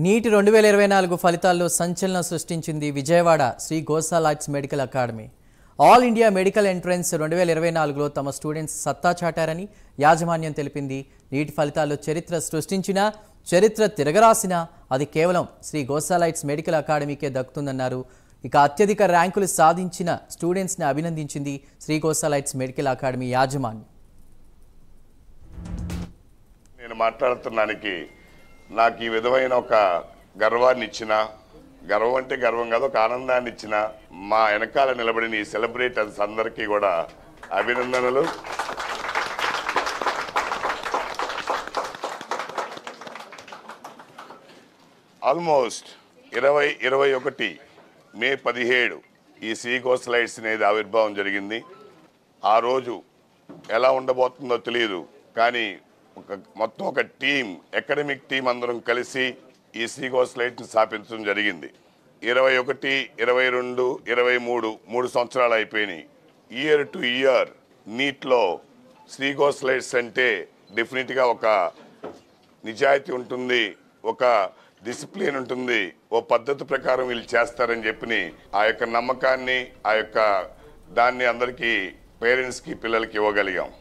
Neat 2024 ఫలితాల్లో సంచలనం సృష్టించింది విజయవాడ శ్రీ గోసాలైట్స్ medical academy. All India medical entrance 2024లో తమ స్టూడెంట్స్ సత్తా చాటారని యాజమాన్యం తెలిపింది. నీట్ ఫలితాల్లో చరిత్ర సృష్టించినా, చరిత్ర తిరగరాసినా అది కేవలం శ్రీ గోసాలైట్స్ మెడికల్ అకాడమీకే దక్కుతుందన్నారు. ఇక అత్యధిక ర్యాంకులు సాధించిన స్టూడెంట్స్ని అభినందించింది శ్రీ గోసాలైట్స్ మెడికల్ అకాడమీ యాజమాన్యం. నేను మాట్లాడుతున్నానికి నాకు ఈ విధమైన ఒక గర్వాన్ని ఇచ్చిన, గర్వం అంటే గర్వం కాదు, ఒక ఆనందాన్ని ఇచ్చిన మా వెనకాల నిలబడిన ఈ సెలబ్రిటీస్ అందరికీ కూడా అభినందనలు. ఆల్మోస్ట్ 2021 మే 17 ఈ శ్రీ గోసాలైట్స్ అనేది ఆవిర్భావం జరిగింది. ఆ రోజు ఎలా ఉండబోతుందో తెలియదు, కానీ మొత్తం ఒక టీం, అకాడమిక్ టీం అందరం కలిసి ఈ శ్రీ గోసాలైట్స్ని స్థాపించడం జరిగింది. 21, 22, 23 3 సంవత్సరాలు అయిపోయినాయి. ఇయర్ టు ఇయర్ నీట్లో శ్రీ గోసాలైట్స్ అంటే డెఫినెట్గా ఒక నిజాయితీ ఉంటుంది, ఒక డిసిప్లిన్ ఉంటుంది, ఓ పద్ధతి ప్రకారం వీళ్ళు చేస్తారని చెప్పి ఆ యొక్క నమ్మకాన్ని, ఆ యొక్క దాన్ని అందరికీ పేరెంట్స్కి, పిల్లలకి ఇవ్వగలిగాం.